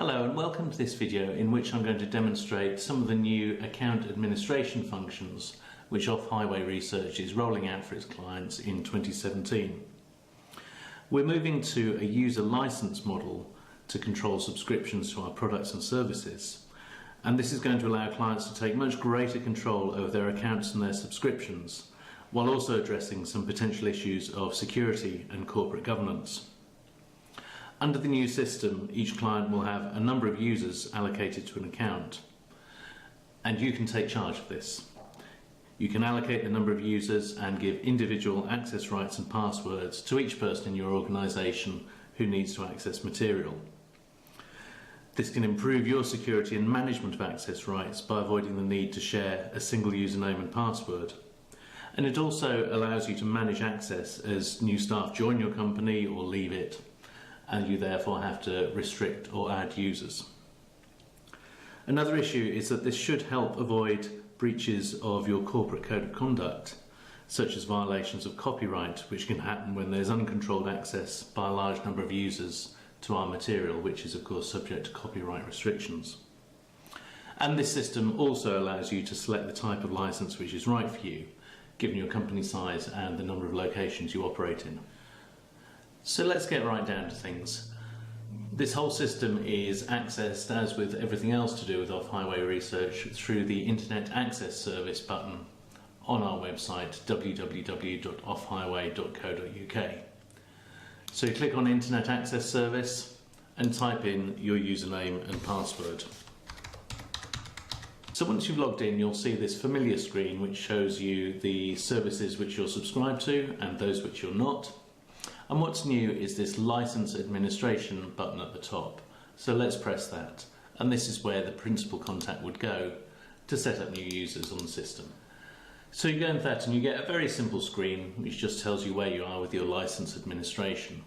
Hello and welcome to this video in which I'm going to demonstrate some of the new account administration functions which Off-Highway Research is rolling out for its clients in 2017. We're moving to a user license model to control subscriptions to our products and services, and this is going to allow clients to take much greater control over their accounts and their subscriptions, while also addressing some potential issues of security and corporate governance. Under the new system, each client will have a number of users allocated to an account, and you can take charge of this. You can allocate the number of users and give individual access rights and passwords to each person in your organisation who needs to access material. This can improve your security and management of access rights by avoiding the need to share a single username and password. And it also allows you to manage access as new staff join your company or leave it, and you therefore have to restrict or add users. Another issue is that this should help avoid breaches of your corporate code of conduct, such as violations of copyright, which can happen when there's uncontrolled access by a large number of users to our material, which is of course subject to copyright restrictions. And this system also allows you to select the type of license which is right for you, given your company size and the number of locations you operate in. So let's get right down to things. This whole system is accessed, as with everything else to do with Off-Highway Research, through the Internet Access Service button on our website www.offhighway.co.uk. So you click on Internet Access Service and type in your username and password. So once you've logged in, you'll see this familiar screen which shows you the services which you're subscribed to and those which you're not. And what's new is this license administration button at the top. So let's press that. And this is where the principal contact would go to set up new users on the system. So you go into that and you get a very simple screen which just tells you where you are with your license administration.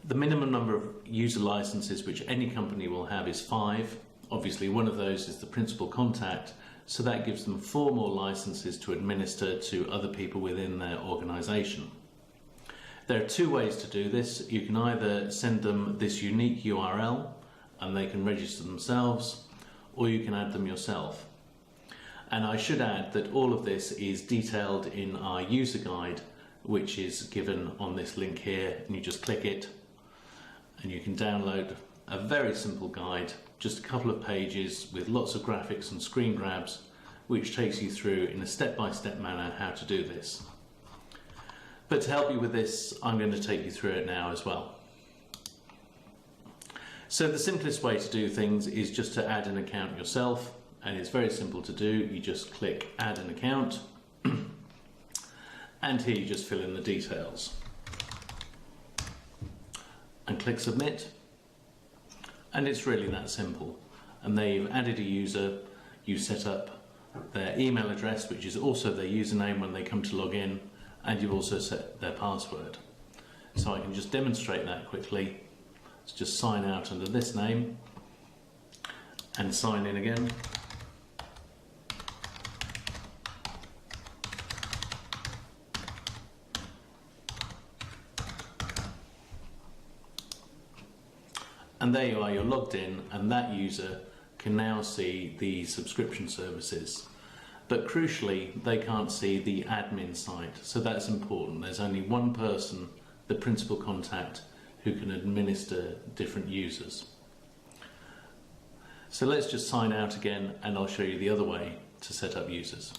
The minimum number of user licenses which any company will have is 5. Obviously one of those is the principal contact, so that gives them 4 more licenses to administer to other people within their organisation. There are 2 ways to do this. You can either send them this unique URL and they can register themselves, or you can add them yourself. And I should add that all of this is detailed in our user guide, which is given on this link here, and you just click it and you can download a very simple guide, just a couple of pages with lots of graphics and screen grabs, which takes you through in a step-by-step manner how to do this. But to help you with this, I'm going to take you through it now as well. So the simplest way to do things is just to add an account yourself, and it's very simple to do. You just click Add an Account, and here you just fill in the details. And click Submit, and it's really that simple. And there you've added a user, you set up their email address, which is also their username when they come to log in, and you've also set their password. So I can just demonstrate that quickly. Let's just sign out under this name and sign in again. And there you are, you're logged in, and that user can now see the subscription services. But crucially, they can't see the admin site, so that's important. There's only one person, the principal contact, who can administer different users. So let's just sign out again, and I'll show you the other way to set up users.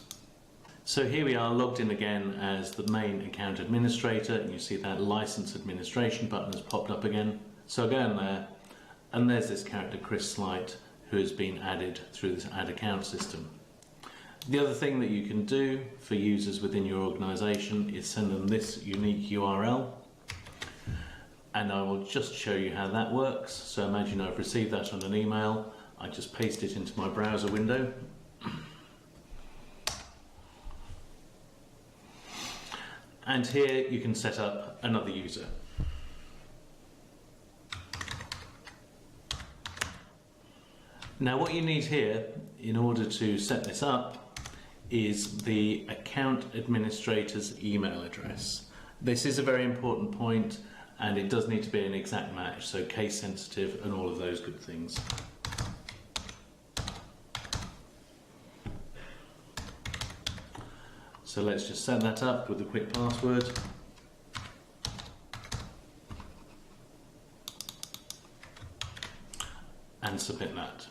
So here we are, logged in again as the main account administrator, and you see that license administration button has popped up again. So I go in there, and there's this character Chris Slight, who has been added through this add account system. The other thing that you can do for users within your organisation is send them this unique URL, and I will just show you how that works. So imagine I've received that on an email, I just paste it into my browser window, and here you can set up another user. Now what you need here in order to set this up is the account administrator's email address. This is a very important point, and it does need to be an exact match, so case sensitive and all of those good things. So let's just set that up with a quick password. And submit that.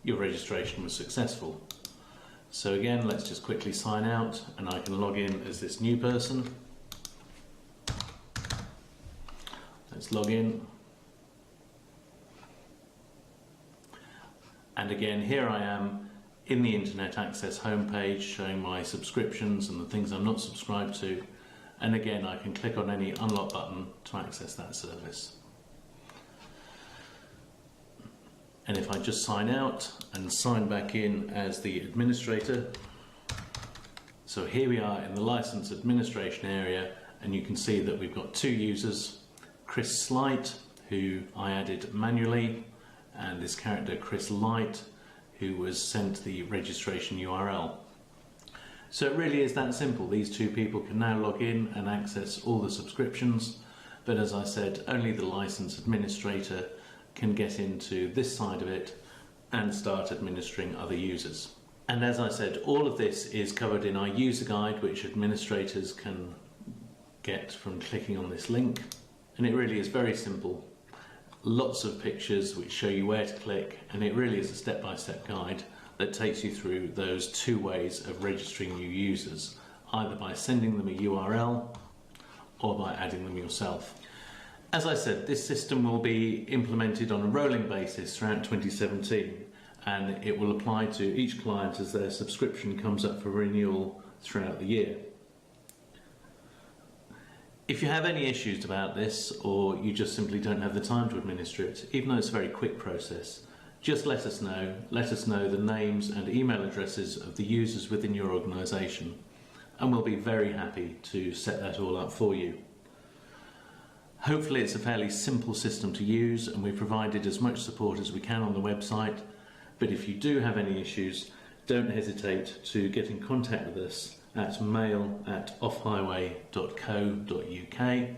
Your registration was successful. So again, let's just quickly sign out, and I can log in as this new person. Let's log in. And again, here I am in the Internet Access homepage showing my subscriptions and the things I'm not subscribed to. And again, I can click on any unlock button to access that service. And if I just sign out and sign back in as the administrator, so here we are in the license administration area, and you can see that we've got 2 users, Chris Slight, who I added manually, and this character Chris Light, who was sent the registration URL. So it really is that simple. These 2 people can now log in and access all the subscriptions, but as I said, only the license administrator can get into this side of it and start administering other users. And as I said, all of this is covered in our user guide, which administrators can get from clicking on this link. And it really is very simple. Lots of pictures which show you where to click, and it really is a step-by-step guide that takes you through those 2 ways of registering new users, either by sending them a URL or by adding them yourself. As I said, this system will be implemented on a rolling basis throughout 2017, and it will apply to each client as their subscription comes up for renewal throughout the year. If you have any issues about this, or you just simply don't have the time to administer it, even though it's a very quick process, just let us know. Let us know the names and email addresses of the users within your organisation, and we'll be very happy to set that all up for you. Hopefully it's a fairly simple system to use, and we've provided as much support as we can on the website, but if you do have any issues, don't hesitate to get in contact with us at mail@offhighway.co.uk.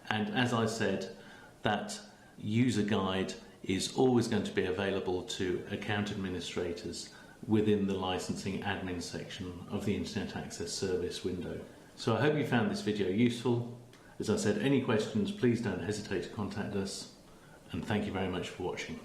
And as I said, that user guide is always going to be available to account administrators within the licensing admin section of the Internet Access Service window. So I hope you found this video useful. As I said, any questions, please don't hesitate to contact us, and thank you very much for watching.